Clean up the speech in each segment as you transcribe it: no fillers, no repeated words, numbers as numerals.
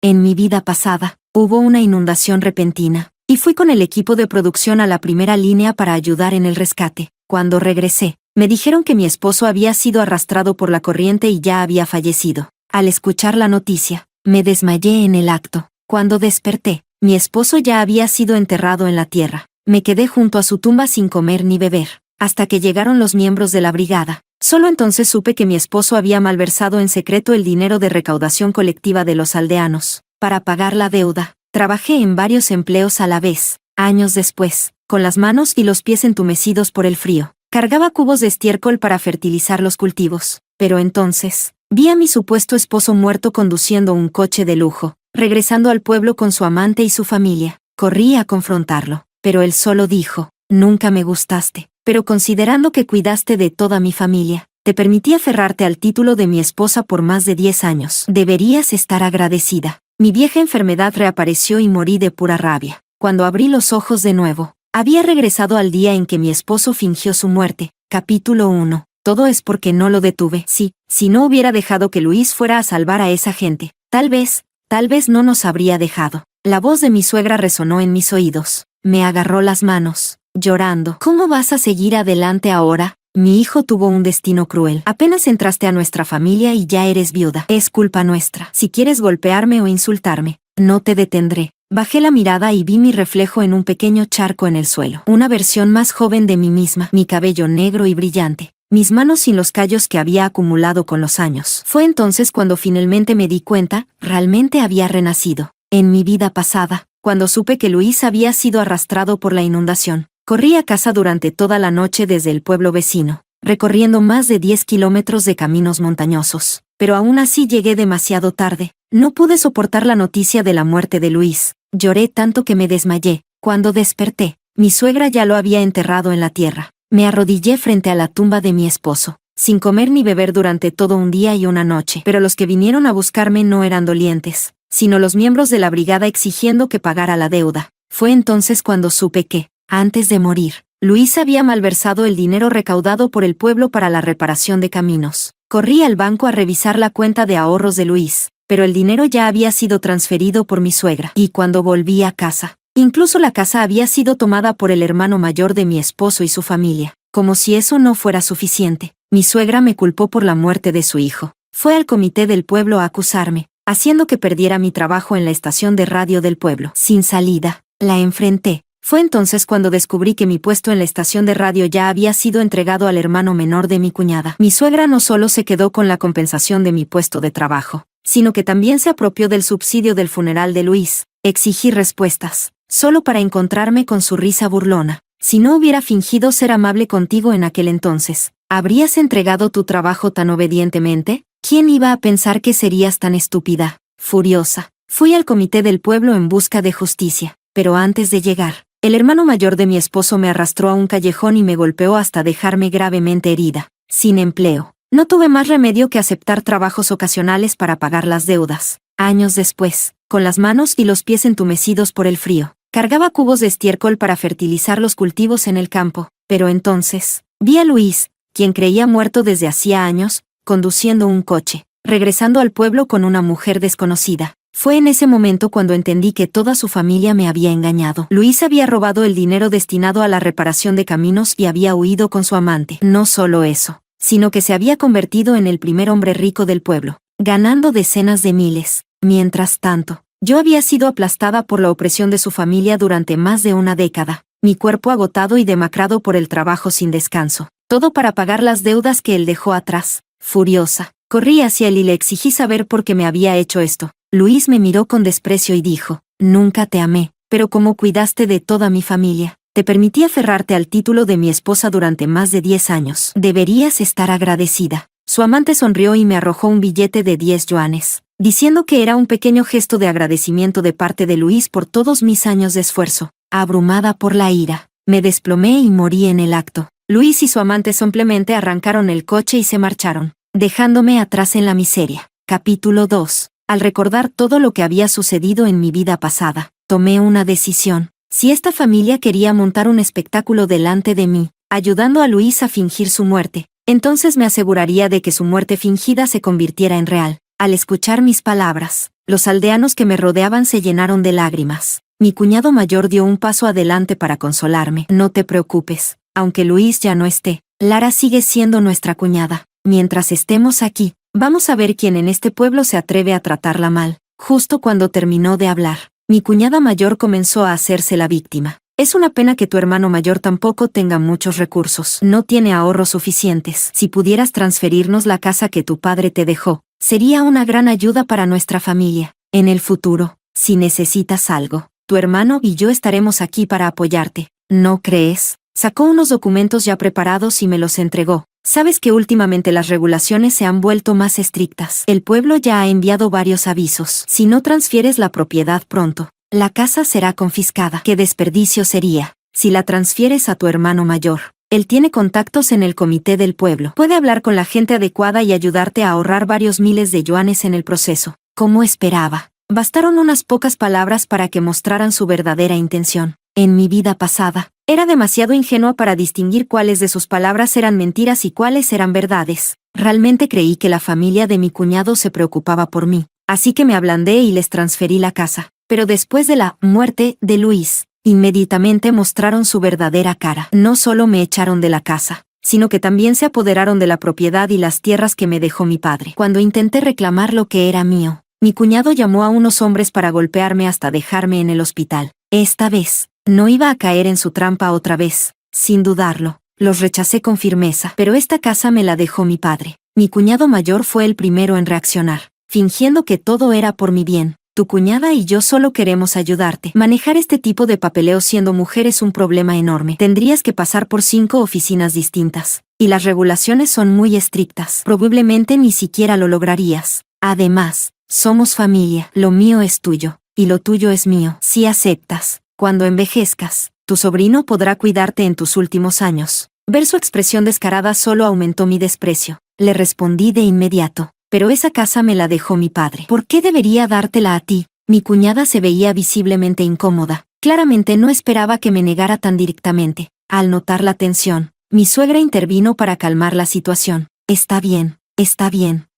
En mi vida pasada, hubo una inundación repentina, y fui con el equipo de producción a la primera línea para ayudar en el rescate. Cuando regresé, me dijeron que mi esposo había sido arrastrado por la corriente y ya había fallecido. Al escuchar la noticia, me desmayé en el acto. Cuando desperté, mi esposo ya había sido enterrado en la tierra. Me quedé junto a su tumba sin comer ni beber, hasta que llegaron los miembros de la brigada. Solo entonces supe que mi esposo había malversado en secreto el dinero de recaudación colectiva de los aldeanos. Para pagar la deuda, trabajé en varios empleos a la vez. Años después, con las manos y los pies entumecidos por el frío, cargaba cubos de estiércol para fertilizar los cultivos. Pero entonces, vi a mi supuesto esposo muerto conduciendo un coche de lujo, regresando al pueblo con su amante y su familia. Corrí a confrontarlo, pero él solo dijo: «Nunca me gustaste, pero considerando que cuidaste de toda mi familia, te permití aferrarte al título de mi esposa por más de 10 años. Deberías estar agradecida». Mi vieja enfermedad reapareció y morí de pura rabia. Cuando abrí los ojos de nuevo, había regresado al día en que mi esposo fingió su muerte. Capítulo 1. Todo es porque no lo detuve. Sí, si no hubiera dejado que Luis fuera a salvar a esa gente, tal vez no nos habría dejado. La voz de mi suegra resonó en mis oídos. Me agarró las manos, llorando. «¿Cómo vas a seguir adelante ahora? Mi hijo tuvo un destino cruel. Apenas entraste a nuestra familia y ya eres viuda. Es culpa nuestra. Si quieres golpearme o insultarme, no te detendré». Bajé la mirada y vi mi reflejo en un pequeño charco en el suelo. Una versión más joven de mí misma, mi cabello negro y brillante, mis manos sin los callos que había acumulado con los años. Fue entonces cuando finalmente me di cuenta, realmente había renacido. En mi vida pasada, cuando supe que Luis había sido arrastrado por la inundación, corrí a casa durante toda la noche desde el pueblo vecino, recorriendo más de 10 kilómetros de caminos montañosos. Pero aún así llegué demasiado tarde. No pude soportar la noticia de la muerte de Luis. Lloré tanto que me desmayé. Cuando desperté, mi suegra ya lo había enterrado en la tierra. Me arrodillé frente a la tumba de mi esposo, sin comer ni beber durante todo un día y una noche. Pero los que vinieron a buscarme no eran dolientes, sino los miembros de la brigada exigiendo que pagara la deuda. Fue entonces cuando supe que, antes de morir, Luis había malversado el dinero recaudado por el pueblo para la reparación de caminos. Corrí al banco a revisar la cuenta de ahorros de Luis, pero el dinero ya había sido transferido por mi suegra. Y cuando volví a casa, incluso la casa había sido tomada por el hermano mayor de mi esposo y su familia. Como si eso no fuera suficiente, mi suegra me culpó por la muerte de su hijo. Fue al comité del pueblo a acusarme, haciendo que perdiera mi trabajo en la estación de radio del pueblo. Sin salida, la enfrenté. Fue entonces cuando descubrí que mi puesto en la estación de radio ya había sido entregado al hermano menor de mi cuñada. Mi suegra no solo se quedó con la compensación de mi puesto de trabajo, sino que también se apropió del subsidio del funeral de Luis. Exigí respuestas, solo para encontrarme con su risa burlona. «Si no hubiera fingido ser amable contigo en aquel entonces, ¿habrías entregado tu trabajo tan obedientemente? ¿Quién iba a pensar que serías tan estúpida?». Furiosa, fui al comité del pueblo en busca de justicia, pero antes de llegar, el hermano mayor de mi esposo me arrastró a un callejón y me golpeó hasta dejarme gravemente herida. Sin empleo, no tuve más remedio que aceptar trabajos ocasionales para pagar las deudas. Años después, con las manos y los pies entumecidos por el frío, cargaba cubos de estiércol para fertilizar los cultivos en el campo. Pero entonces, vi a Luis, quien creía muerto desde hacía años, conduciendo un coche, regresando al pueblo con una mujer desconocida. Fue en ese momento cuando entendí que toda su familia me había engañado. Luis había robado el dinero destinado a la reparación de caminos y había huido con su amante. No solo eso, sino que se había convertido en el primer hombre rico del pueblo, ganando decenas de miles. Mientras tanto, yo había sido aplastada por la opresión de su familia durante más de una década, mi cuerpo agotado y demacrado por el trabajo sin descanso. Todo para pagar las deudas que él dejó atrás. Furiosa, corrí hacia él y le exigí saber por qué me había hecho esto. Luis me miró con desprecio y dijo: «Nunca te amé, pero como cuidaste de toda mi familia, te permití aferrarte al título de mi esposa durante más de 10 años. Deberías estar agradecida». Su amante sonrió y me arrojó un billete de 10 yuanes, diciendo que era un pequeño gesto de agradecimiento de parte de Luis por todos mis años de esfuerzo. Abrumada por la ira, me desplomé y morí en el acto. Luis y su amante simplemente arrancaron el coche y se marcharon, dejándome atrás en la miseria. Capítulo 2. Al recordar todo lo que había sucedido en mi vida pasada, tomé una decisión. Si esta familia quería montar un espectáculo delante de mí, ayudando a Luis a fingir su muerte, entonces me aseguraría de que su muerte fingida se convirtiera en real. Al escuchar mis palabras, los aldeanos que me rodeaban se llenaron de lágrimas. Mi cuñado mayor dio un paso adelante para consolarme. No te preocupes, aunque Luis ya no esté, Lara sigue siendo nuestra cuñada. Mientras estemos aquí, vamos a ver quién en este pueblo se atreve a tratarla mal. Justo cuando terminó de hablar, mi cuñada mayor comenzó a hacerse la víctima. Es una pena que tu hermano mayor tampoco tenga muchos recursos. No tiene ahorros suficientes. Si pudieras transferirnos la casa que tu padre te dejó, sería una gran ayuda para nuestra familia. En el futuro, si necesitas algo, tu hermano y yo estaremos aquí para apoyarte. ¿No crees? Sacó unos documentos ya preparados y me los entregó. Sabes que últimamente las regulaciones se han vuelto más estrictas. El pueblo ya ha enviado varios avisos. Si no transfieres la propiedad pronto, la casa será confiscada. ¡Qué desperdicio sería! Si la transfieres a tu hermano mayor, él tiene contactos en el comité del pueblo. Puede hablar con la gente adecuada y ayudarte a ahorrar varios miles de yuanes en el proceso. Como esperaba, bastaron unas pocas palabras para que mostraran su verdadera intención. En mi vida pasada, era demasiado ingenua para distinguir cuáles de sus palabras eran mentiras y cuáles eran verdades. Realmente creí que la familia de mi cuñado se preocupaba por mí, así que me ablandé y les transferí la casa. Pero después de la muerte de Luis, inmediatamente mostraron su verdadera cara. No solo me echaron de la casa, sino que también se apoderaron de la propiedad y las tierras que me dejó mi padre. Cuando intenté reclamar lo que era mío, mi cuñado llamó a unos hombres para golpearme hasta dejarme en el hospital. Esta vez, no iba a caer en su trampa otra vez. Sin dudarlo, los rechacé con firmeza, pero esta casa me la dejó mi padre. Mi cuñado mayor fue el primero en reaccionar, fingiendo que todo era por mi bien. Tu cuñada y yo solo queremos ayudarte. Manejar este tipo de papeleo siendo mujer es un problema enorme. Tendrías que pasar por 5 oficinas distintas, y las regulaciones son muy estrictas. Probablemente ni siquiera lo lograrías. Además, somos familia. Lo mío es tuyo, y lo tuyo es mío. Si aceptas, cuando envejezcas, tu sobrino podrá cuidarte en tus últimos años. Ver su expresión descarada solo aumentó mi desprecio. Le respondí de inmediato. Pero esa casa me la dejó mi padre. ¿Por qué debería dártela a ti? Mi cuñada se veía visiblemente incómoda. Claramente no esperaba que me negara tan directamente. Al notar la tensión, mi suegra intervino para calmar la situación. Está bien,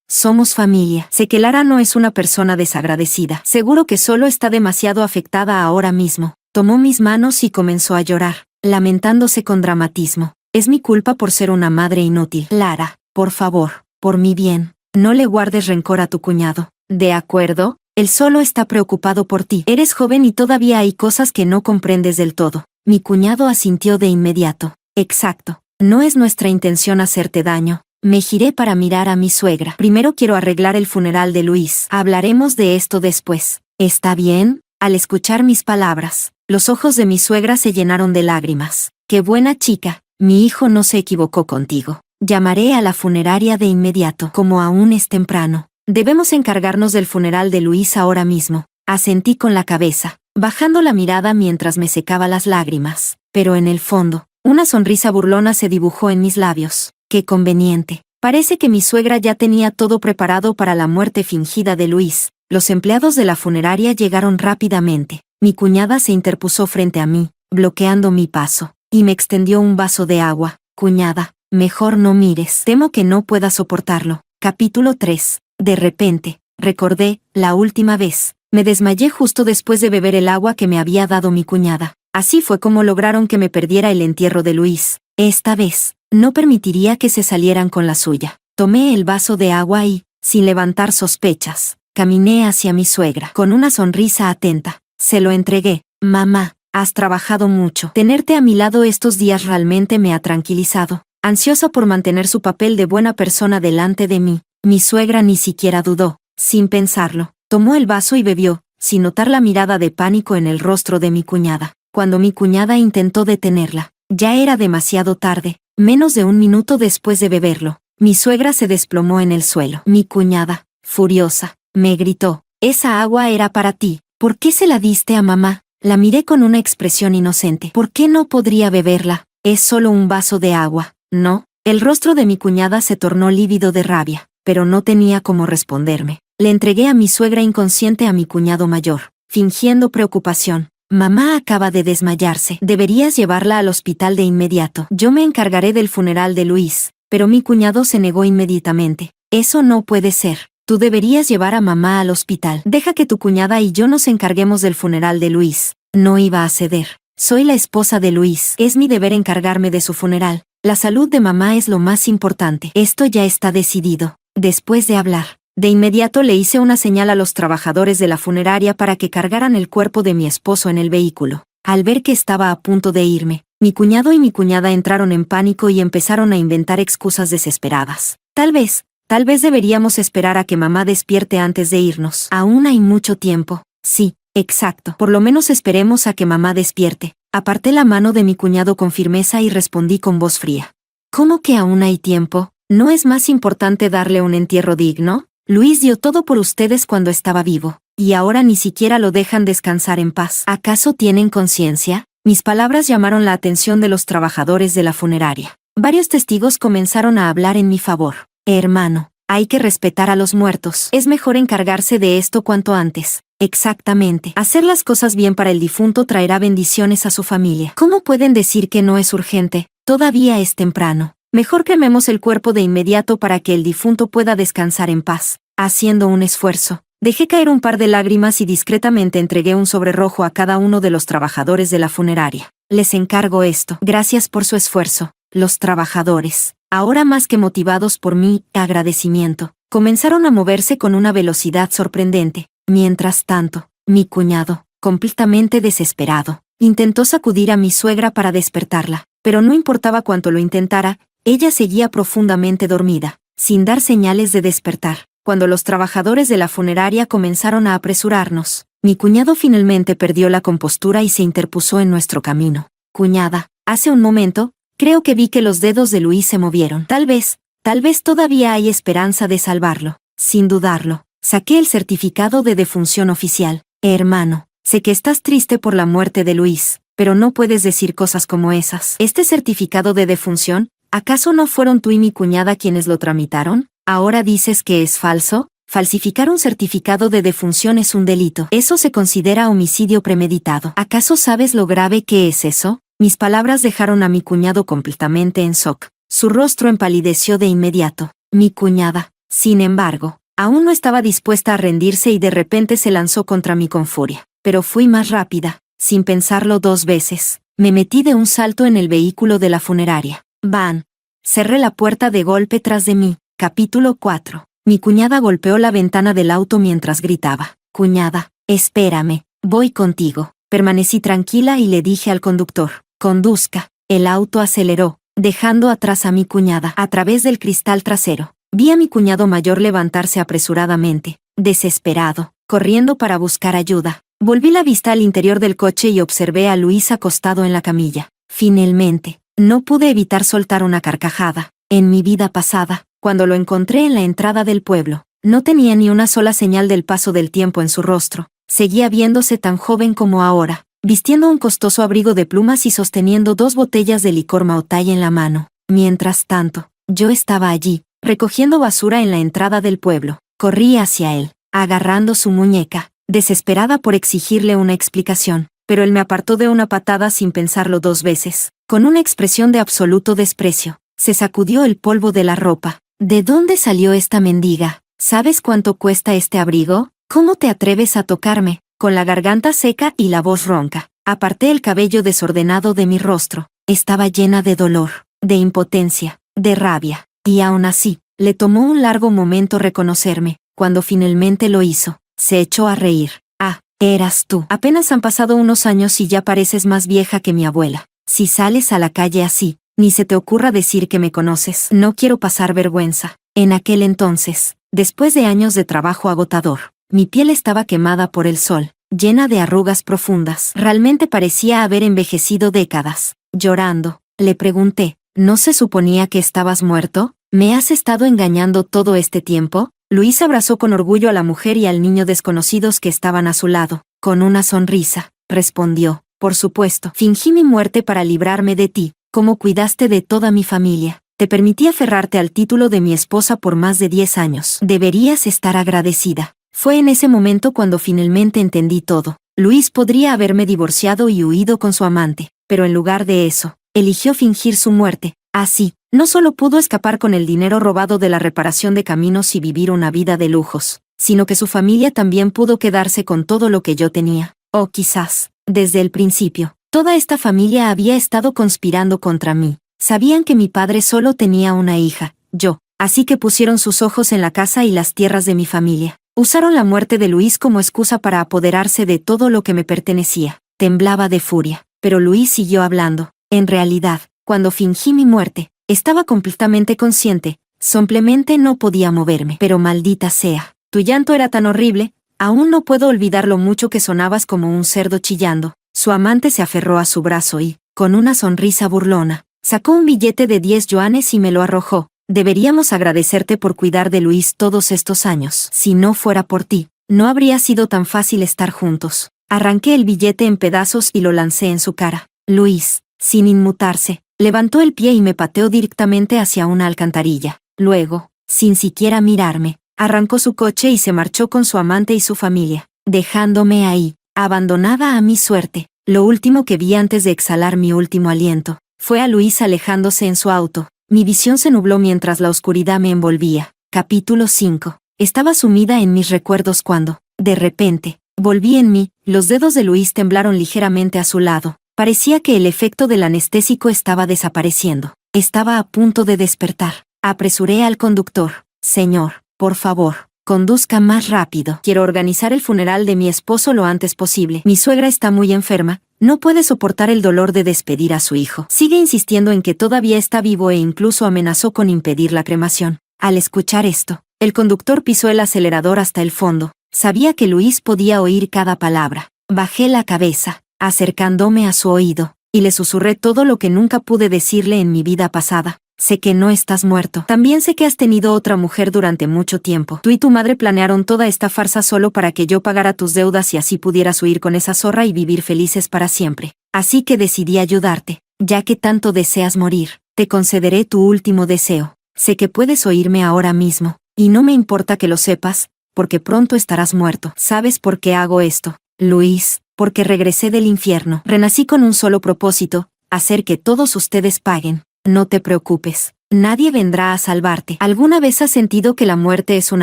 somos familia. Sé que Lara no es una persona desagradecida. Seguro que solo está demasiado afectada ahora mismo. Tomó mis manos y comenzó a llorar, lamentándose con dramatismo. Es mi culpa por ser una madre inútil. Lara, por favor, por mi bien, no le guardes rencor a tu cuñado. ¿De acuerdo? Él solo está preocupado por ti. Eres joven y todavía hay cosas que no comprendes del todo. Mi cuñado asintió de inmediato. Exacto. No es nuestra intención hacerte daño. Me giré para mirar a mi suegra. Primero quiero arreglar el funeral de Luis. Hablaremos de esto después. ¿Está bien? Al escuchar mis palabras, los ojos de mi suegra se llenaron de lágrimas. ¡Qué buena chica! Mi hijo no se equivocó contigo. Llamaré a la funeraria de inmediato. Como aún es temprano, debemos encargarnos del funeral de Luis ahora mismo. Asentí con la cabeza, bajando la mirada mientras me secaba las lágrimas. Pero en el fondo, una sonrisa burlona se dibujó en mis labios. ¡Qué conveniente! Parece que mi suegra ya tenía todo preparado para la muerte fingida de Luis. Los empleados de la funeraria llegaron rápidamente. Mi cuñada se interpuso frente a mí, bloqueando mi paso, y me extendió un vaso de agua. Cuñada, mejor no mires. Temo que no pueda soportarlo. Capítulo 3. De repente, recordé, la última vez, me desmayé justo después de beber el agua que me había dado mi cuñada. Así fue como lograron que me perdiera el entierro de Luis. Esta vez, no permitiría que se salieran con la suya. Tomé el vaso de agua y, sin levantar sospechas, caminé hacia mi suegra. Con una sonrisa atenta, se lo entregué. Mamá, has trabajado mucho. Tenerte a mi lado estos días realmente me ha tranquilizado. Ansiosa por mantener su papel de buena persona delante de mí, mi suegra ni siquiera dudó. Sin pensarlo, tomó el vaso y bebió, sin notar la mirada de pánico en el rostro de mi cuñada. Cuando mi cuñada intentó detenerla, ya era demasiado tarde. Menos de un minuto después de beberlo, mi suegra se desplomó en el suelo. Mi cuñada, furiosa, me gritó: «Esa agua era para ti. ¿Por qué se la diste a mamá?» La miré con una expresión inocente. ¿Por qué no podría beberla? Es solo un vaso de agua, ¿no? El rostro de mi cuñada se tornó lívido de rabia, pero no tenía cómo responderme. Le entregué a mi suegra inconsciente a mi cuñado mayor, fingiendo preocupación. Mamá acaba de desmayarse. Deberías llevarla al hospital de inmediato. Yo me encargaré del funeral de Luis. Pero mi cuñado se negó inmediatamente. Eso no puede ser. Tú deberías llevar a mamá al hospital. Deja que tu cuñada y yo nos encarguemos del funeral de Luis. No iba a ceder. Soy la esposa de Luis. Es mi deber encargarme de su funeral. La salud de mamá es lo más importante. Esto ya está decidido. Después de hablar, de inmediato le hice una señal a los trabajadores de la funeraria para que cargaran el cuerpo de mi esposo en el vehículo. Al ver que estaba a punto de irme, mi cuñado y mi cuñada entraron en pánico y empezaron a inventar excusas desesperadas. Tal vez deberíamos esperar a que mamá despierte antes de irnos. Aún hay mucho tiempo. Sí, exacto. Por lo menos esperemos a que mamá despierte. Aparté la mano de mi cuñado con firmeza y respondí con voz fría. ¿Cómo que aún hay tiempo? ¿No es más importante darle un entierro digno? Luis dio todo por ustedes cuando estaba vivo, y ahora ni siquiera lo dejan descansar en paz. ¿Acaso tienen conciencia? Mis palabras llamaron la atención de los trabajadores de la funeraria. Varios testigos comenzaron a hablar en mi favor. Hermano, hay que respetar a los muertos. Es mejor encargarse de esto cuanto antes. Exactamente. Hacer las cosas bien para el difunto traerá bendiciones a su familia. ¿Cómo pueden decir que no es urgente? Todavía es temprano. Mejor crememos el cuerpo de inmediato para que el difunto pueda descansar en paz. Haciendo un esfuerzo, dejé caer un par de lágrimas y discretamente entregué un sobre rojo a cada uno de los trabajadores de la funeraria. Les encargo esto. Gracias por su esfuerzo. Los trabajadores, ahora más que motivados por mi agradecimiento, comenzaron a moverse con una velocidad sorprendente. Mientras tanto, mi cuñado, completamente desesperado, intentó sacudir a mi suegra para despertarla, pero no importaba cuánto lo intentara, ella seguía profundamente dormida, sin dar señales de despertar. Cuando los trabajadores de la funeraria comenzaron a apresurarnos, mi cuñado finalmente perdió la compostura y se interpuso en nuestro camino. Cuñada, hace un momento, creo que vi que los dedos de Luis se movieron. Tal vez todavía hay esperanza de salvarlo. Sin dudarlo, saqué el certificado de defunción oficial. Hermano, sé que estás triste por la muerte de Luis, pero no puedes decir cosas como esas. ¿Este certificado de defunción, acaso no fueron tú y mi cuñada quienes lo tramitaron? ¿Ahora dices que es falso? Falsificar un certificado de defunción es un delito. Eso se considera homicidio premeditado. ¿Acaso sabes lo grave que es eso? Mis palabras dejaron a mi cuñado completamente en shock. Su rostro empalideció de inmediato. Mi cuñada, sin embargo, aún no estaba dispuesta a rendirse y de repente se lanzó contra mí con furia. Pero fui más rápida. Sin pensarlo 2 veces, me metí de un salto en el vehículo de la funeraria. ¡Van! Cerré la puerta de golpe tras de mí. Capítulo 4. Mi cuñada golpeó la ventana del auto mientras gritaba. Cuñada, espérame, voy contigo. Permanecí tranquila y le dije al conductor, conduzca. El auto aceleró, dejando atrás a mi cuñada. A través del cristal trasero, vi a mi cuñado mayor levantarse apresuradamente, desesperado, corriendo para buscar ayuda. Volví la vista al interior del coche y observé a Luis acostado en la camilla. Finalmente, no pude evitar soltar una carcajada. En mi vida pasada, cuando lo encontré en la entrada del pueblo, no tenía ni una sola señal del paso del tiempo en su rostro. Seguía viéndose tan joven como ahora, vistiendo un costoso abrigo de plumas y sosteniendo 2 botellas de licor Maotai en la mano. Mientras tanto, yo estaba allí, recogiendo basura en la entrada del pueblo. Corrí hacia él, agarrando su muñeca, desesperada por exigirle una explicación, pero él me apartó de una patada sin pensarlo 2 veces. Con una expresión de absoluto desprecio, se sacudió el polvo de la ropa. ¿De dónde salió esta mendiga? ¿Sabes cuánto cuesta este abrigo? ¿Cómo te atreves a tocarme? Con la garganta seca y la voz ronca, aparté el cabello desordenado de mi rostro. Estaba llena de dolor, de impotencia, de rabia, y aún así, le tomó un largo momento reconocerme. Cuando finalmente lo hizo, se echó a reír. Ah, eras tú. Apenas han pasado unos años y ya pareces más vieja que mi abuela. Si sales a la calle así, ni se te ocurra decir que me conoces. No quiero pasar vergüenza. En aquel entonces, después de años de trabajo agotador, mi piel estaba quemada por el sol, llena de arrugas profundas. Realmente parecía haber envejecido décadas. Llorando, le pregunté, ¿no se suponía que estabas muerto? ¿Me has estado engañando todo este tiempo? Luis abrazó con orgullo a la mujer y al niño desconocidos que estaban a su lado. Con una sonrisa, respondió, por supuesto, fingí mi muerte para librarme de ti. Como cuidaste de toda mi familia, te permití aferrarte al título de mi esposa por más de 10 años. Deberías estar agradecida. Fue en ese momento cuando finalmente entendí todo. Luis podría haberme divorciado y huido con su amante, pero en lugar de eso, eligió fingir su muerte, Así, no solo pudo escapar con el dinero robado de la reparación de caminos y vivir una vida de lujos, sino que su familia también pudo quedarse con todo lo que yo tenía. O quizás, desde el principio, toda esta familia había estado conspirando contra mí. Sabían que mi padre solo tenía una hija, yo, así que pusieron sus ojos en la casa y las tierras de mi familia. Usaron la muerte de Luis como excusa para apoderarse de todo lo que me pertenecía. Temblaba de furia, pero Luis siguió hablando. En realidad, cuando fingí mi muerte, estaba completamente consciente, simplemente no podía moverme. Pero maldita sea, tu llanto era tan horrible, aún no puedo olvidar lo mucho que sonabas como un cerdo chillando. Su amante se aferró a su brazo y, con una sonrisa burlona, sacó un billete de 10 yuanes y me lo arrojó. Deberíamos agradecerte por cuidar de Luis todos estos años. Si no fuera por ti, no habría sido tan fácil estar juntos. Arranqué el billete en pedazos y lo lancé en su cara. Luis, sin inmutarse, levantó el pie y me pateó directamente hacia una alcantarilla. Luego, sin siquiera mirarme, arrancó su coche y se marchó con su amante y su familia, dejándome ahí, abandonada a mi suerte. Lo último que vi antes de exhalar mi último aliento, fue a Luis alejándose en su auto. Mi visión se nubló mientras la oscuridad me envolvía. Capítulo 5. Estaba sumida en mis recuerdos cuando, de repente, volví en mí. Los dedos de Luis temblaron ligeramente a su lado. Parecía que el efecto del anestésico estaba desapareciendo. Estaba a punto de despertar. Apresuré al conductor. Señor, por favor, conduzca más rápido. Quiero organizar el funeral de mi esposo lo antes posible. Mi suegra está muy enferma. No puede soportar el dolor de despedir a su hijo. Sigue insistiendo en que todavía está vivo e incluso amenazó con impedir la cremación. Al escuchar esto, el conductor pisó el acelerador hasta el fondo. Sabía que Luis podía oír cada palabra. Bajé la cabeza, acercándome a su oído, y le susurré todo lo que nunca pude decirle en mi vida pasada. Sé que no estás muerto. También sé que has tenido otra mujer durante mucho tiempo. Tú y tu madre planearon toda esta farsa solo para que yo pagara tus deudas y así pudieras huir con esa zorra y vivir felices para siempre. Así que decidí ayudarte. Ya que tanto deseas morir, te concederé tu último deseo. Sé que puedes oírme ahora mismo, y no me importa que lo sepas, porque pronto estarás muerto. ¿Sabes por qué hago esto, Luis? Porque regresé del infierno. Renací con un solo propósito, hacer que todos ustedes paguen. No te preocupes, nadie vendrá a salvarte. ¿Alguna vez has sentido que la muerte es un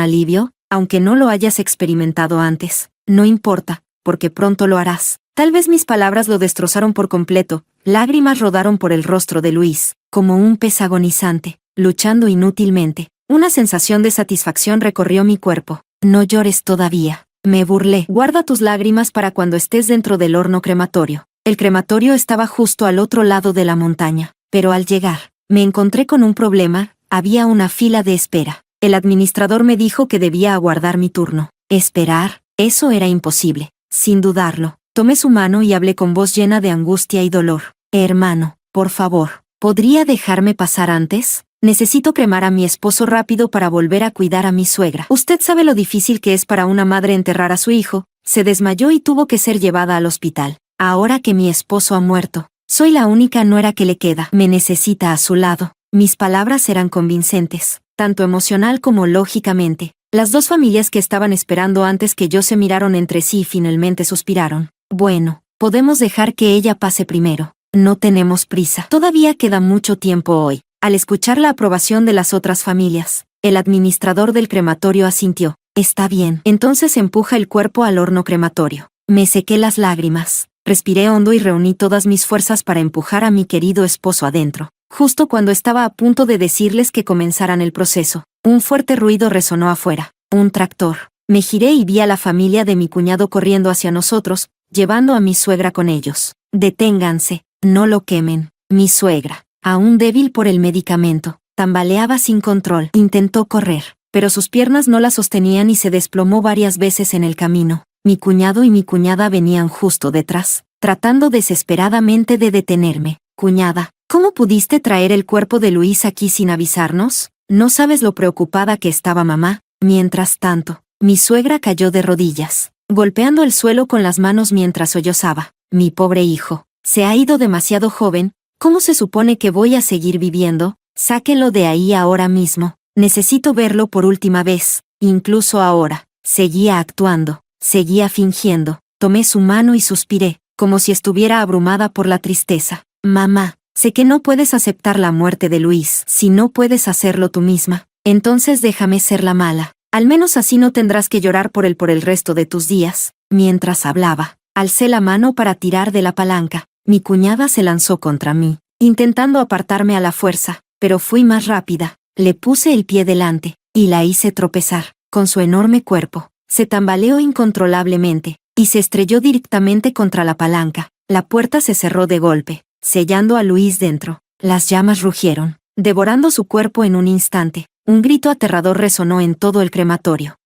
alivio, aunque no lo hayas experimentado antes? No importa, porque pronto lo harás. Tal vez mis palabras lo destrozaron por completo. Lágrimas rodaron por el rostro de Luis, como un pez agonizante, luchando inútilmente. Una sensación de satisfacción recorrió mi cuerpo. No llores todavía. Me burlé. Guarda tus lágrimas para cuando estés dentro del horno crematorio. El crematorio estaba justo al otro lado de la montaña. Pero al llegar, me encontré con un problema. Había una fila de espera. El administrador me dijo que debía aguardar mi turno. ¿Esperar? Eso era imposible. Sin dudarlo, tomé su mano y hablé con voz llena de angustia y dolor. Hermano, por favor, ¿podría dejarme pasar antes? Necesito cremar a mi esposo rápido para volver a cuidar a mi suegra. Usted sabe lo difícil que es para una madre enterrar a su hijo. Se desmayó y tuvo que ser llevada al hospital. Ahora que mi esposo ha muerto, soy la única nuera que le queda. Me necesita a su lado. Mis palabras eran convincentes, tanto emocional como lógicamente. Las dos familias que estaban esperando antes que yo se miraron entre sí y finalmente suspiraron. Bueno, podemos dejar que ella pase primero. No tenemos prisa. Todavía queda mucho tiempo hoy. Al escuchar la aprobación de las otras familias, el administrador del crematorio asintió. Está bien. Entonces empuja el cuerpo al horno crematorio. Me sequé las lágrimas. Respiré hondo y reuní todas mis fuerzas para empujar a mi querido esposo adentro. Justo cuando estaba a punto de decirles que comenzaran el proceso, un fuerte ruido resonó afuera. Un tractor. Me giré y vi a la familia de mi cuñado corriendo hacia nosotros, llevando a mi suegra con ellos. Deténganse, no lo quemen. Mi suegra, aún débil por el medicamento, tambaleaba sin control. Intentó correr, pero sus piernas no la sostenían y se desplomó varias veces en el camino. Mi cuñado y mi cuñada venían justo detrás, tratando desesperadamente de detenerme. Cuñada, ¿cómo pudiste traer el cuerpo de Luis aquí sin avisarnos? No sabes lo preocupada que estaba mamá. Mientras tanto, mi suegra cayó de rodillas, golpeando el suelo con las manos mientras sollozaba. Mi pobre hijo, se ha ido demasiado joven. ¿Cómo se supone que voy a seguir viviendo? Sáquenlo de ahí ahora mismo. Necesito verlo por última vez. Incluso ahora. Seguía actuando. Seguía fingiendo. Tomé su mano y suspiré, como si estuviera abrumada por la tristeza. Mamá, Sé que no puedes aceptar la muerte de Luis. Si no puedes hacerlo tú misma, entonces déjame ser la mala. Al menos así no tendrás que llorar por él por el resto de tus días. Mientras hablaba, alcé la mano para tirar de la palanca. Mi cuñada se lanzó contra mí, intentando apartarme a la fuerza, pero fui más rápida. Le puse el pie delante, y la hice tropezar. Con su enorme cuerpo, se tambaleó incontrolablemente, y se estrelló directamente contra la palanca. La puerta se cerró de golpe, sellando a Luis dentro. Las llamas rugieron, devorando su cuerpo en un instante. Un grito aterrador resonó en todo el crematorio.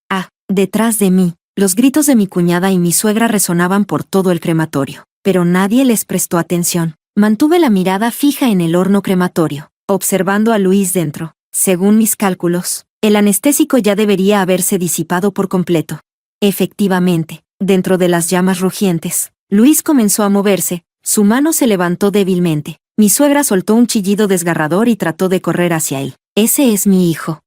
Detrás de mí, los gritos de mi cuñada y mi suegra resonaban por todo el crematorio, pero nadie les prestó atención. Mantuve la mirada fija en el horno crematorio, observando a Luis dentro. Según mis cálculos, el anestésico ya debería haberse disipado por completo. Efectivamente, dentro de las llamas rugientes, Luis comenzó a moverse, su mano se levantó débilmente. Mi suegra soltó un chillido desgarrador y trató de correr hacia él. Ese es mi hijo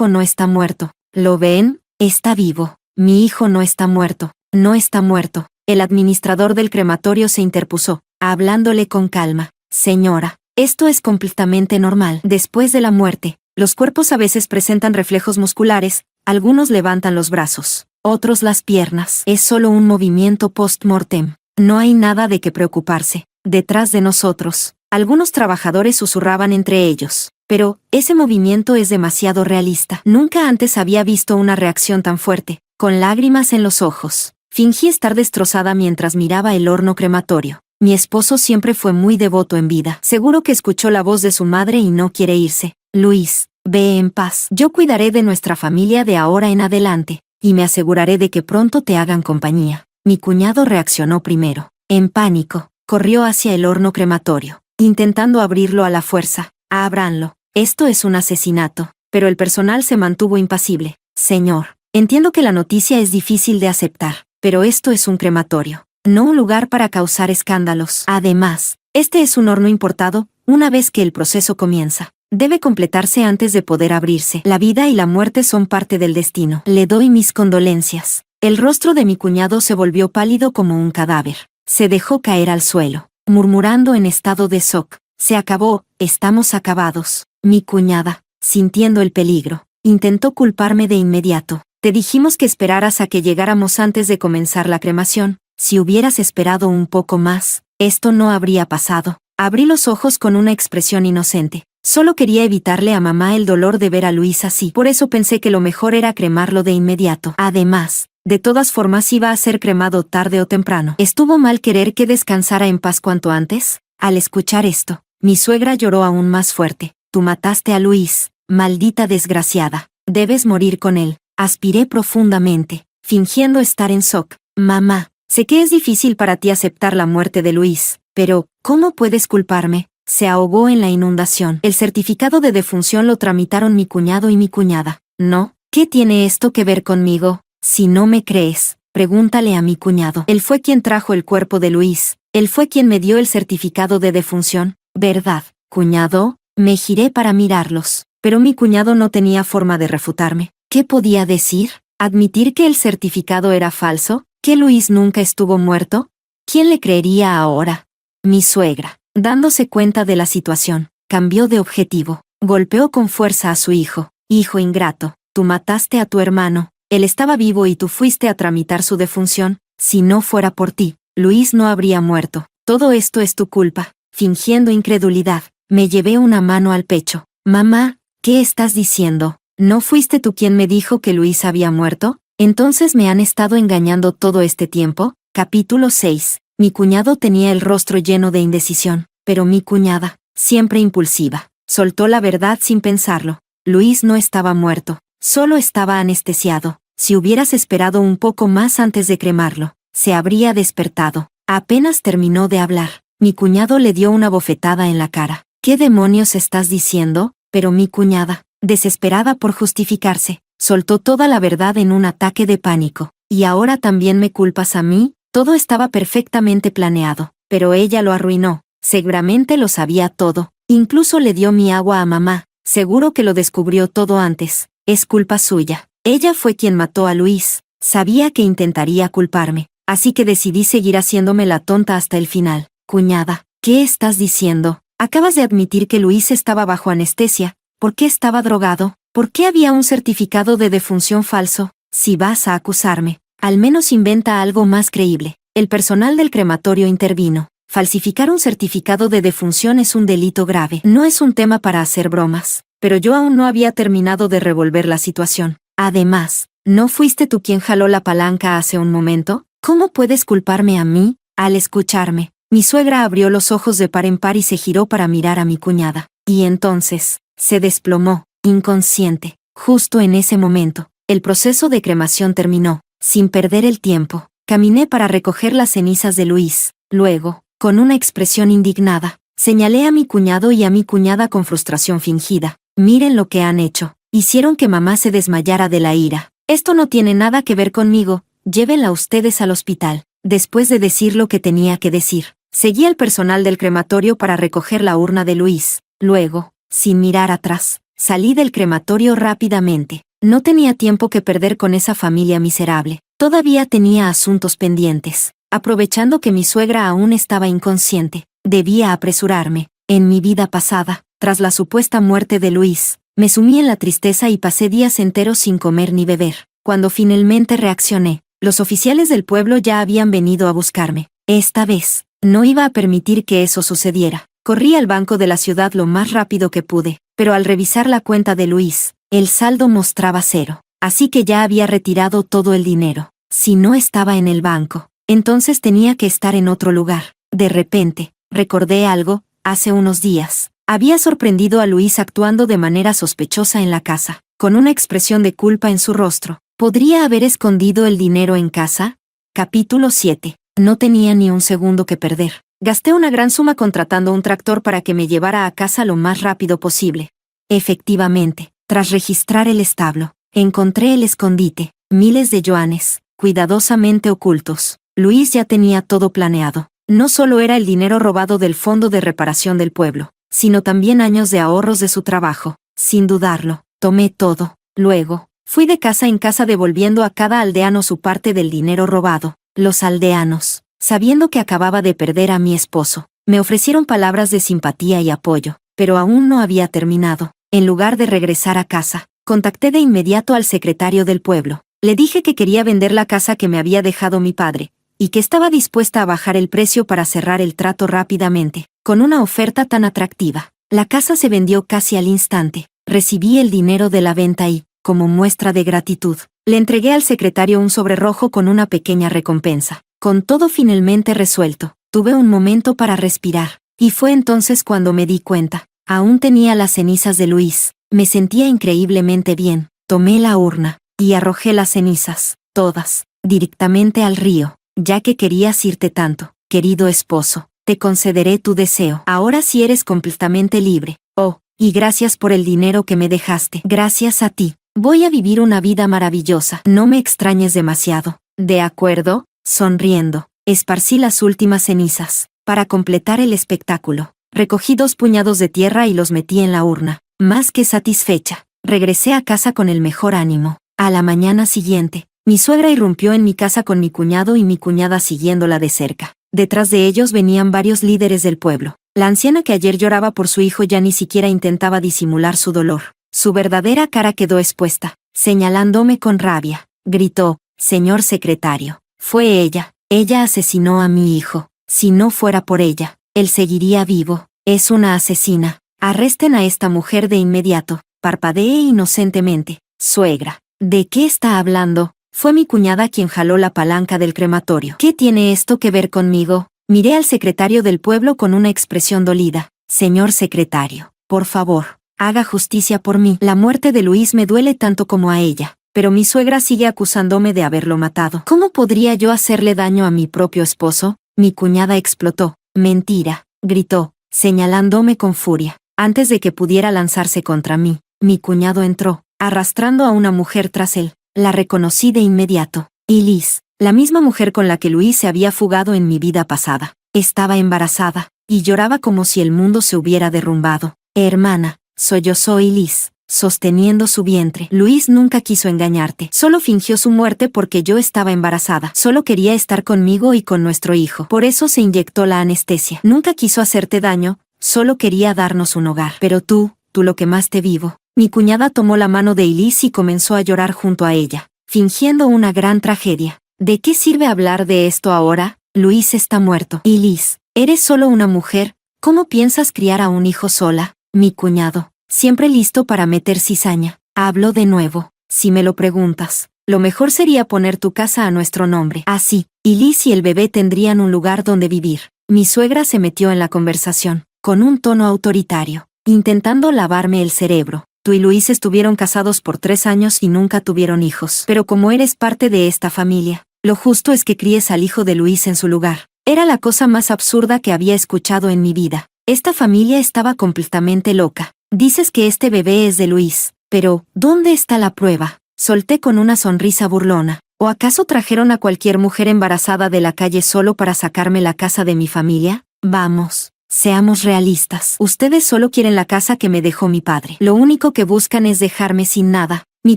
no está muerto. ¿Lo ven? Está vivo. Mi hijo no está muerto. No está muerto. El administrador del crematorio se interpuso, hablándole con calma. Señora, esto es completamente normal. Después de la muerte, los cuerpos a veces presentan reflejos musculares, algunos levantan los brazos, otros las piernas. Es solo un movimiento post-mortem. No hay nada de qué preocuparse. Detrás de nosotros, algunos trabajadores susurraban entre ellos. Pero, ese movimiento es demasiado realista. Nunca antes había visto una reacción tan fuerte, con lágrimas en los ojos. Fingí estar destrozada mientras miraba el horno crematorio. Mi esposo siempre fue muy devoto en vida. Seguro que escuchó la voz de su madre y no quiere irse. Luis, ve en paz. Yo cuidaré de nuestra familia de ahora en adelante, y me aseguraré de que pronto te hagan compañía. Mi cuñado reaccionó primero. En pánico, corrió hacia el horno crematorio, intentando abrirlo a la fuerza. Ábranlo. Esto es un asesinato. Pero el personal se mantuvo impasible. Señor, entiendo que la noticia es difícil de aceptar, pero esto es un crematorio, no un lugar para causar escándalos. Además, este es un horno importado. Una vez que el proceso comienza, debe completarse antes de poder abrirse. La vida y la muerte son parte del destino. Le doy mis condolencias. El rostro de mi cuñado se volvió pálido como un cadáver. Se dejó caer al suelo, murmurando en estado de shock. Se acabó, estamos acabados. Mi cuñada, sintiendo el peligro, intentó culparme de inmediato. Te dijimos que esperaras a que llegáramos antes de comenzar la cremación. Si hubieras esperado un poco más, esto no habría pasado. Abrí los ojos con una expresión inocente. Solo quería evitarle a mamá el dolor de ver a Luis así. Por eso pensé que lo mejor era cremarlo de inmediato. Además, de todas formas iba a ser cremado tarde o temprano. ¿Estuvo mal querer que descansara en paz cuanto antes? Al escuchar esto, mi suegra lloró aún más fuerte. Tú mataste a Luis, maldita desgraciada. Debes morir con él. Aspiré profundamente, fingiendo estar en shock. Mamá, sé que es difícil para ti aceptar la muerte de Luis, pero, ¿cómo puedes culparme? Se ahogó en la inundación. El certificado de defunción lo tramitaron mi cuñado y mi cuñada. ¿No? ¿Qué tiene esto que ver conmigo? Si no me crees, pregúntale a mi cuñado. Él fue quien trajo el cuerpo de Luis. Él fue quien me dio el certificado de defunción. ¿Verdad, cuñado? Me giré para mirarlos, pero mi cuñado no tenía forma de refutarme. ¿Qué podía decir? ¿Admitir que el certificado era falso? ¿Que Luis nunca estuvo muerto? ¿Quién le creería ahora? Mi suegra, dándose cuenta de la situación, cambió de objetivo. Golpeó con fuerza a su hijo. Hijo ingrato, tú mataste a tu hermano. Él estaba vivo y tú fuiste a tramitar su defunción. Si no fuera por ti, Luis no habría muerto. Todo esto es tu culpa. Fingiendo incredulidad, me llevé una mano al pecho. Mamá, ¿qué estás diciendo? ¿No fuiste tú quien me dijo que Luis había muerto? ¿Entonces me han estado engañando todo este tiempo? Capítulo 6. Mi cuñado tenía el rostro lleno de indecisión, pero mi cuñada, siempre impulsiva, soltó la verdad sin pensarlo. Luis no estaba muerto, solo estaba anestesiado. Si hubieras esperado un poco más antes de cremarlo, se habría despertado. Apenas terminó de hablar, mi cuñado le dio una bofetada en la cara. ¿Qué demonios estás diciendo? Pero mi cuñada, desesperada por justificarse, soltó toda la verdad en un ataque de pánico. ¿Y ahora también me culpas a mí? Todo estaba perfectamente planeado, pero ella lo arruinó. Seguramente lo sabía todo. Incluso le dio mi agua a mamá. Seguro que lo descubrió todo antes. Es culpa suya. Ella fue quien mató a Luis. Sabía que intentaría culparme, así que decidí seguir haciéndome la tonta hasta el final. Cuñada, ¿qué estás diciendo? Acabas de admitir que Luis estaba bajo anestesia. ¿Por qué estaba drogado? ¿Por qué había un certificado de defunción falso? Si vas a acusarme, al menos inventa algo más creíble. El personal del crematorio intervino. Falsificar un certificado de defunción es un delito grave. No es un tema para hacer bromas. Pero yo aún no había terminado de revolver la situación. Además, ¿no fuiste tú quien jaló la palanca hace un momento? ¿Cómo puedes culparme a mí? Al escucharme, mi suegra abrió los ojos de par en par y se giró para mirar a mi cuñada. Y entonces, se desplomó, inconsciente. Justo en ese momento, el proceso de cremación terminó. Sin perder el tiempo, caminé para recoger las cenizas de Luis. Luego, con una expresión indignada, señalé a mi cuñado y a mi cuñada con frustración fingida. Miren lo que han hecho. Hicieron que mamá se desmayara de la ira. Esto no tiene nada que ver conmigo. Llévenla ustedes al hospital. Después de decir lo que tenía que decir, seguí al personal del crematorio para recoger la urna de Luis. Luego, sin mirar atrás, salí del crematorio rápidamente. No tenía tiempo que perder con esa familia miserable. Todavía tenía asuntos pendientes. Aprovechando que mi suegra aún estaba inconsciente, debía apresurarme. En mi vida pasada, tras la supuesta muerte de Luis, me sumí en la tristeza y pasé días enteros sin comer ni beber. Cuando finalmente reaccioné, los oficiales del pueblo ya habían venido a buscarme. Esta vez, no iba a permitir que eso sucediera. Corrí al banco de la ciudad lo más rápido que pude, pero al revisar la cuenta de Luis, el saldo mostraba 0. Así que ya había retirado todo el dinero. Si no estaba en el banco, entonces tenía que estar en otro lugar. De repente, recordé algo. Hace unos días, había sorprendido a Luis actuando de manera sospechosa en la casa, con una expresión de culpa en su rostro. ¿Podría haber escondido el dinero en casa? Capítulo 7. No tenía ni un segundo que perder. Gasté una gran suma contratando un tractor para que me llevara a casa lo más rápido posible. Efectivamente, tras registrar el establo, encontré el escondite, miles de yuanes, cuidadosamente ocultos. Luis ya tenía todo planeado. No solo era el dinero robado del fondo de reparación del pueblo, sino también años de ahorros de su trabajo. Sin dudarlo, tomé todo. Luego, fui de casa en casa devolviendo a cada aldeano su parte del dinero robado. Los aldeanos, sabiendo que acababa de perder a mi esposo, me ofrecieron palabras de simpatía y apoyo, pero aún no había terminado. En lugar de regresar a casa, contacté de inmediato al secretario del pueblo. Le dije que quería vender la casa que me había dejado mi padre, y que estaba dispuesta a bajar el precio para cerrar el trato rápidamente. Con una oferta tan atractiva, la casa se vendió casi al instante. Recibí el dinero de la venta y, como muestra de gratitud, le entregué al secretario un sobre rojo con una pequeña recompensa. Con todo finalmente resuelto, tuve un momento para respirar, y fue entonces cuando me di cuenta. Aún tenía las cenizas de Luis. Me sentía increíblemente bien. Tomé la urna y arrojé las cenizas, todas, directamente al río. Ya que querías irte tanto, querido esposo, te concederé tu deseo. Ahora sí eres completamente libre. Oh, y gracias por el dinero que me dejaste. Gracias a ti, voy a vivir una vida maravillosa. No me extrañes demasiado. ¿De acuerdo? Sonriendo, esparcí las últimas cenizas. Para completar el espectáculo, recogí 2 puñados de tierra y los metí en la urna. Más que satisfecha, regresé a casa con el mejor ánimo. A la mañana siguiente, mi suegra irrumpió en mi casa con mi cuñado y mi cuñada siguiéndola de cerca. Detrás de ellos venían varios líderes del pueblo. La anciana que ayer lloraba por su hijo ya ni siquiera intentaba disimular su dolor. Su verdadera cara quedó expuesta, señalándome con rabia. Gritó: «Señor secretario, fue ella. Ella asesinó a mi hijo. Si no fuera por ella, él seguiría vivo. Es una asesina. Arresten a esta mujer de inmediato». Parpadeé inocentemente. «Suegra, ¿de qué está hablando?» Fue mi cuñada quien jaló la palanca del crematorio. ¿Qué tiene esto que ver conmigo? Miré al secretario del pueblo con una expresión dolida. «Señor secretario, por favor, haga justicia por mí. La muerte de Luis me duele tanto como a ella, pero mi suegra sigue acusándome de haberlo matado. ¿Cómo podría yo hacerle daño a mi propio esposo?» Mi cuñada explotó. «Mentira», gritó, señalándome con furia. Antes de que pudiera lanzarse contra mí, mi cuñado entró, arrastrando a una mujer tras él. La reconocí de inmediato. Liz, la misma mujer con la que Luis se había fugado en mi vida pasada. Estaba embarazada, y lloraba como si el mundo se hubiera derrumbado. «Hermana», sollozó Liz, sosteniendo su vientre. «Luis nunca quiso engañarte. Solo fingió su muerte porque yo estaba embarazada. Solo quería estar conmigo y con nuestro hijo. Por eso se inyectó la anestesia. Nunca quiso hacerte daño, solo quería darnos un hogar. Pero tú lo que más te vivo. Mi cuñada tomó la mano de Elise y comenzó a llorar junto a ella, fingiendo una gran tragedia. ¿De qué sirve hablar de esto ahora? Luis está muerto. Elise, eres solo una mujer. ¿Cómo piensas criar a un hijo sola? Mi cuñado, siempre listo para meter cizaña, habló de nuevo. Si me lo preguntas, lo mejor sería poner tu casa a nuestro nombre. Así, Elise y el bebé tendrían un lugar donde vivir. Mi suegra se metió en la conversación, con un tono autoritario, intentando lavarme el cerebro. Tú y Luis estuvieron casados por 3 años y nunca tuvieron hijos. Pero como eres parte de esta familia, lo justo es que críes al hijo de Luis en su lugar. Era la cosa más absurda que había escuchado en mi vida. Esta familia estaba completamente loca. Dices que este bebé es de Luis, pero ¿dónde está la prueba? Solté con una sonrisa burlona. ¿O acaso trajeron a cualquier mujer embarazada de la calle solo para sacarme la casa de mi familia? Vamos. Seamos realistas. Ustedes solo quieren la casa que me dejó mi padre. Lo único que buscan es dejarme sin nada. Mi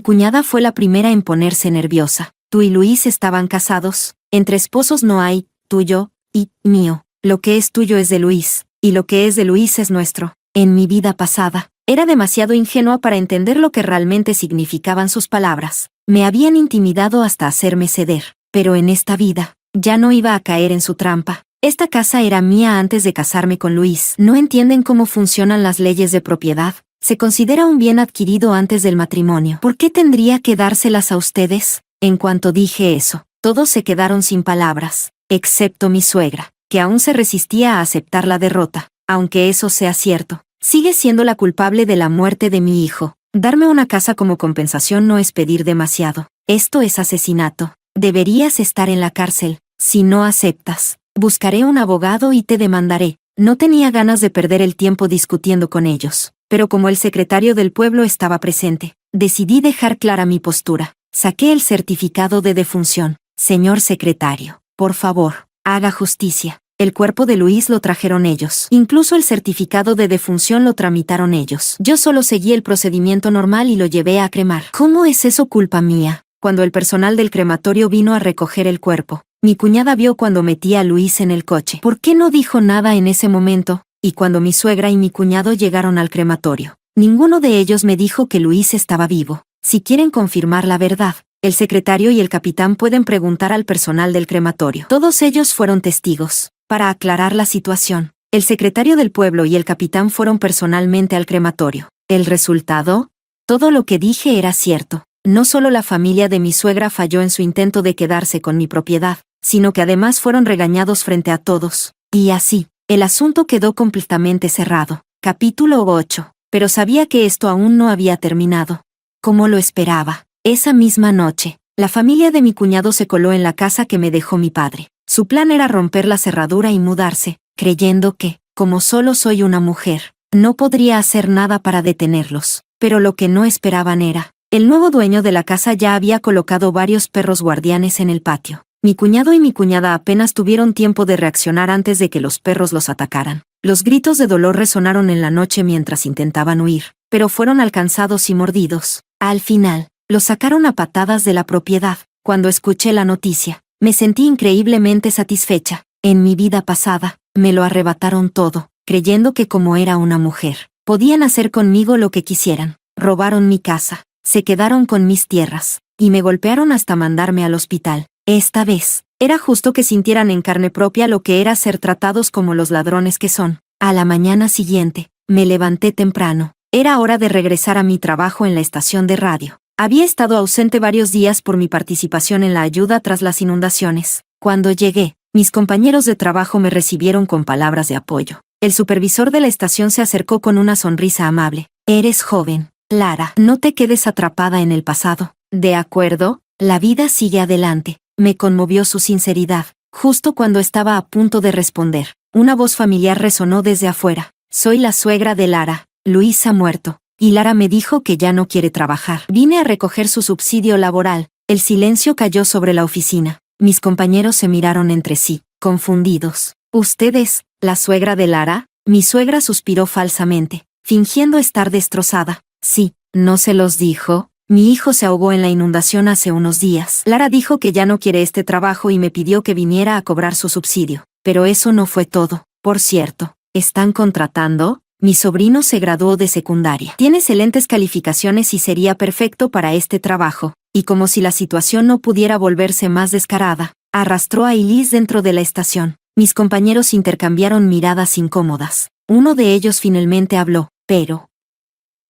cuñada fue la primera en ponerse nerviosa. Tú y Luis estaban casados. Entre esposos no hay tuyo y mío. Lo que es tuyo es de Luis, y lo que es de Luis es nuestro. En mi vida pasada, era demasiado ingenua para entender lo que realmente significaban sus palabras. Me habían intimidado hasta hacerme ceder. Pero en esta vida, ya no iba a caer en su trampa. Esta casa era mía antes de casarme con Luis. ¿No entienden cómo funcionan las leyes de propiedad? Se considera un bien adquirido antes del matrimonio. ¿Por qué tendría que dárselas a ustedes? En cuanto dije eso, todos se quedaron sin palabras, excepto mi suegra, que aún se resistía a aceptar la derrota. Aunque eso sea cierto, sigue siendo la culpable de la muerte de mi hijo. Darme una casa como compensación no es pedir demasiado. Esto es asesinato. Deberías estar en la cárcel. Si no aceptas, buscaré un abogado y te demandaré. No tenía ganas de perder el tiempo discutiendo con ellos, pero como el secretario del pueblo estaba presente, decidí dejar clara mi postura. Saqué el certificado de defunción. Señor secretario, por favor, haga justicia. El cuerpo de Luis lo trajeron ellos. Incluso el certificado de defunción lo tramitaron ellos. Yo solo seguí el procedimiento normal y lo llevé a cremar. ¿Cómo es eso culpa mía? Cuando el personal del crematorio vino a recoger el cuerpo, mi cuñada vio cuando metí a Luis en el coche. ¿Por qué no dijo nada en ese momento? Y cuando mi suegra y mi cuñado llegaron al crematorio, ninguno de ellos me dijo que Luis estaba vivo. Si quieren confirmar la verdad, el secretario y el capitán pueden preguntar al personal del crematorio. Todos ellos fueron testigos. Para aclarar la situación, el secretario del pueblo y el capitán fueron personalmente al crematorio. ¿El resultado? Todo lo que dije era cierto. No solo la familia de mi suegra falló en su intento de quedarse con mi propiedad, sino que además fueron regañados frente a todos. Y así, el asunto quedó completamente cerrado. Capítulo 8. Pero sabía que esto aún no había terminado. Como lo esperaba. Esa misma noche, la familia de mi cuñado se coló en la casa que me dejó mi padre. Su plan era romper la cerradura y mudarse, creyendo que, como solo soy una mujer, no podría hacer nada para detenerlos. Pero lo que no esperaban era, el nuevo dueño de la casa ya había colocado varios perros guardianes en el patio. Mi cuñado y mi cuñada apenas tuvieron tiempo de reaccionar antes de que los perros los atacaran. Los gritos de dolor resonaron en la noche mientras intentaban huir, pero fueron alcanzados y mordidos. Al final, los sacaron a patadas de la propiedad. Cuando escuché la noticia, me sentí increíblemente satisfecha. En mi vida pasada, me lo arrebataron todo, creyendo que como era una mujer, podían hacer conmigo lo que quisieran. Robaron mi casa, se quedaron con mis tierras, y me golpearon hasta mandarme al hospital. Esta vez, era justo que sintieran en carne propia lo que era ser tratados como los ladrones que son. A la mañana siguiente, me levanté temprano. Era hora de regresar a mi trabajo en la estación de radio. Había estado ausente varios días por mi participación en la ayuda tras las inundaciones. Cuando llegué, mis compañeros de trabajo me recibieron con palabras de apoyo. El supervisor de la estación se acercó con una sonrisa amable. Eres joven, Lara. No te quedes atrapada en el pasado. ¿De acuerdo? La vida sigue adelante. Me conmovió su sinceridad. Justo cuando estaba a punto de responder, una voz familiar resonó desde afuera. Soy la suegra de Lara. Luis ha muerto. Y Lara me dijo que ya no quiere trabajar. Vine a recoger su subsidio laboral. El silencio cayó sobre la oficina. Mis compañeros se miraron entre sí, confundidos. ¿Usted es la suegra de Lara? Mi suegra suspiró falsamente, fingiendo estar destrozada. Sí, ¿no se los dijo? Mi hijo se ahogó en la inundación hace unos días. Lara dijo que ya no quiere este trabajo y me pidió que viniera a cobrar su subsidio. Pero eso no fue todo. Por cierto, ¿Están contratando? Mi sobrino se graduó de secundaria. Tiene excelentes calificaciones y sería perfecto para este trabajo. Y como si la situación no pudiera volverse más descarada, arrastró a Elise dentro de la estación. Mis compañeros intercambiaron miradas incómodas. Uno de ellos finalmente habló, pero...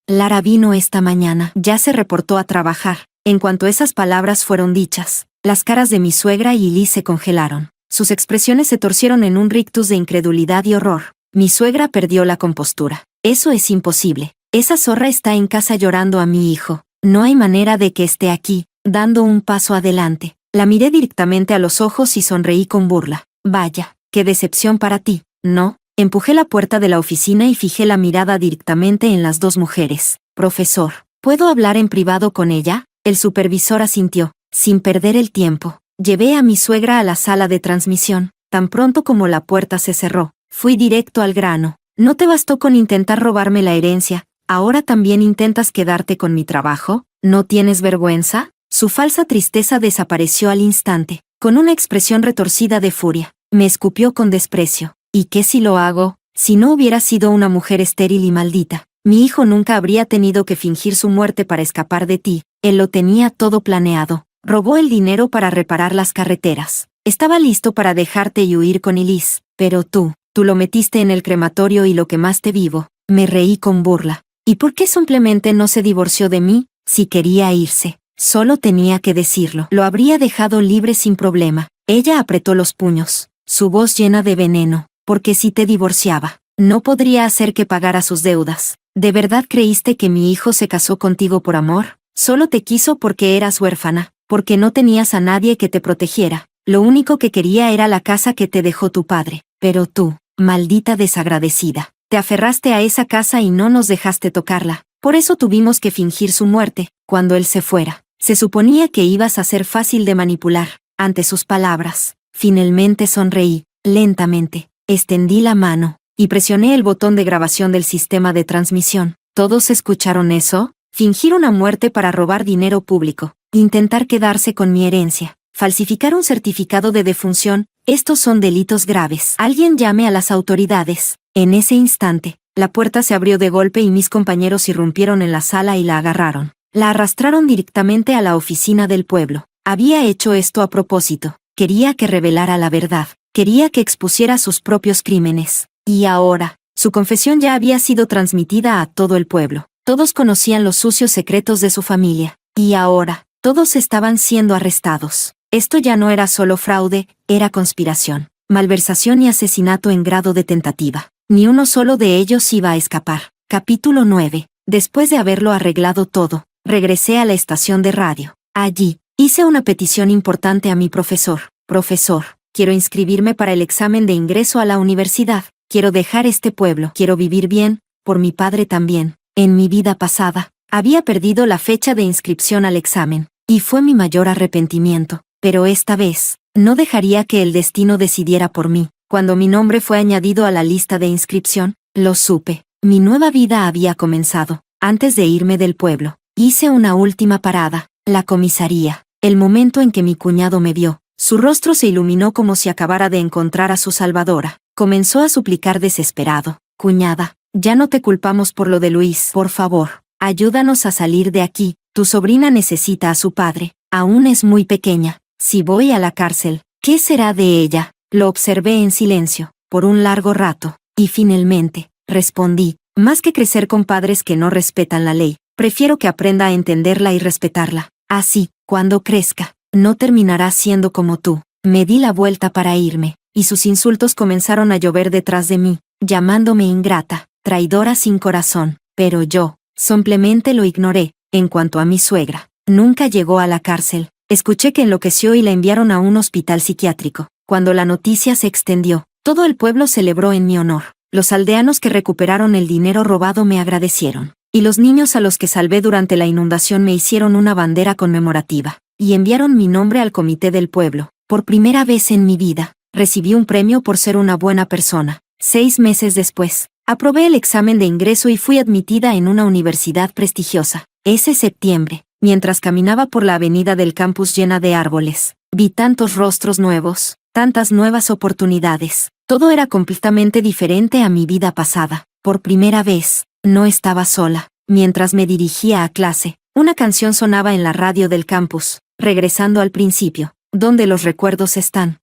Lara vino esta mañana. Ya se reportó a trabajar. En cuanto esas palabras fueron dichas, las caras de mi suegra y Elise se congelaron. Sus expresiones se torcieron en un rictus de incredulidad y horror. Mi suegra perdió la compostura. Eso es imposible. Esa zorra está en casa llorando a mi hijo. No hay manera de que esté aquí. Dando un paso adelante, la miré directamente a los ojos y sonreí con burla. Vaya, qué decepción para ti, ¿no? Empujé la puerta de la oficina y fijé la mirada directamente en las dos mujeres. Profesor, ¿puedo hablar en privado con ella? El supervisor asintió. Sin perder el tiempo, llevé a mi suegra a la sala de transmisión. Tan pronto como la puerta se cerró, fui directo al grano. ¿No te bastó con intentar robarme la herencia? ¿Ahora también intentas quedarte con mi trabajo? ¿No tienes vergüenza? Su falsa tristeza desapareció al instante, con una expresión retorcida de furia. Me escupió con desprecio. ¿Y qué si lo hago? Si no hubiera sido una mujer estéril y maldita, mi hijo nunca habría tenido que fingir su muerte para escapar de ti. Él lo tenía todo planeado. Robó el dinero para reparar las carreteras. Estaba listo para dejarte y huir con Elise. Pero tú lo metiste en el crematorio y lo quemaste vivo. Me reí con burla. ¿Y por qué simplemente no se divorció de mí? Si quería irse, solo tenía que decirlo. Lo habría dejado libre sin problema. Ella apretó los puños, su voz llena de veneno. Porque si te divorciaba, no podría hacer que pagara sus deudas. ¿De verdad creíste que mi hijo se casó contigo por amor? Solo te quiso porque eras huérfana, porque no tenías a nadie que te protegiera. Lo único que quería era la casa que te dejó tu padre. Pero tú, maldita desagradecida, te aferraste a esa casa y no nos dejaste tocarla. Por eso tuvimos que fingir su muerte. Cuando él se fuera, se suponía que ibas a ser fácil de manipular. Ante sus palabras, finalmente sonreí, lentamente. Extendí la mano y presioné el botón de grabación del sistema de transmisión. ¿Todos escucharon eso? Fingir una muerte para robar dinero público, intentar quedarse con mi herencia, falsificar un certificado de defunción, estos son delitos graves. Alguien llame a las autoridades. En ese instante, la puerta se abrió de golpe y mis compañeros irrumpieron en la sala y la agarraron. La arrastraron directamente a la oficina del pueblo. Había hecho esto a propósito. Quería que revelara la verdad. Quería que expusiera sus propios crímenes. Y ahora, su confesión ya había sido transmitida a todo el pueblo. Todos conocían los sucios secretos de su familia. Y ahora, todos estaban siendo arrestados. Esto ya no era solo fraude, era conspiración, malversación y asesinato en grado de tentativa. Ni uno solo de ellos iba a escapar. Capítulo 9. Después de haberlo arreglado todo, regresé a la estación de radio. Allí, hice una petición importante a mi profesor. Profesor, quiero inscribirme para el examen de ingreso a la universidad. Quiero dejar este pueblo. Quiero vivir bien, por mi padre también. En mi vida pasada, había perdido la fecha de inscripción al examen, y fue mi mayor arrepentimiento. Pero esta vez, no dejaría que el destino decidiera por mí. Cuando mi nombre fue añadido a la lista de inscripción, lo supe. Mi nueva vida había comenzado. Antes de irme del pueblo, hice una última parada, la comisaría. El momento en que mi cuñado me vio, su rostro se iluminó como si acabara de encontrar a su salvadora. Comenzó a suplicar desesperado. Cuñada, ya no te culpamos por lo de Luis. Por favor, ayúdanos a salir de aquí. Tu sobrina necesita a su padre. Aún es muy pequeña. Si voy a la cárcel, ¿qué será de ella? Lo observé en silencio, por un largo rato, y finalmente, respondí, más que crecer con padres que no respetan la ley, prefiero que aprenda a entenderla y respetarla. Así, cuando crezca, no terminará siendo como tú. Me di la vuelta para irme, y sus insultos comenzaron a llover detrás de mí, llamándome ingrata, traidora sin corazón. Pero yo, simplemente lo ignoré. En cuanto a mi suegra, nunca llegó a la cárcel. Escuché que enloqueció y la enviaron a un hospital psiquiátrico. Cuando la noticia se extendió, todo el pueblo celebró en mi honor. Los aldeanos que recuperaron el dinero robado me agradecieron. Y los niños a los que salvé durante la inundación me hicieron una bandera conmemorativa. Y enviaron mi nombre al comité del pueblo. Por primera vez en mi vida, recibí un premio por ser una buena persona. 6 meses después, aprobé el examen de ingreso y fui admitida en una universidad prestigiosa. Ese septiembre, mientras caminaba por la avenida del campus llena de árboles, vi tantos rostros nuevos. tantas nuevas oportunidades. Todo era completamente diferente a mi vida pasada. Por primera vez, no estaba sola. Mientras me dirigía a clase, una canción sonaba en la radio del campus, regresando al principio, donde los recuerdos están.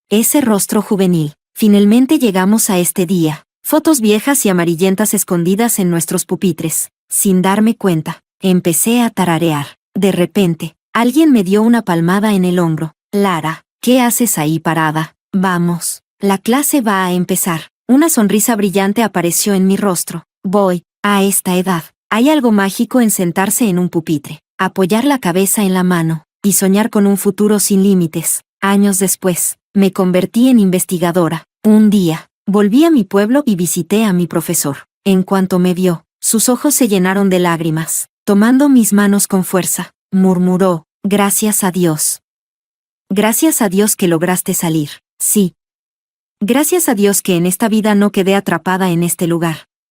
Ese rostro juvenil. Finalmente llegamos a este día. Fotos viejas y amarillentas escondidas en nuestros pupitres. Sin darme cuenta, empecé a tararear. De repente, alguien me dio una palmada en el hombro. Lara, ¿qué haces ahí parada? Vamos, la clase va a empezar. Una sonrisa brillante apareció en mi rostro. Voy, a esta edad, hay algo mágico en sentarse en un pupitre, apoyar la cabeza en la mano, y soñar con un futuro sin límites. Años después, me convertí en investigadora. Un día, volví a mi pueblo y visité a mi profesor. En cuanto me vio, sus ojos se llenaron de lágrimas. Tomando mis manos con fuerza, murmuró, gracias a Dios. Gracias a Dios que lograste salir. Sí. Gracias a Dios que en esta vida no quedé atrapada en este lugar.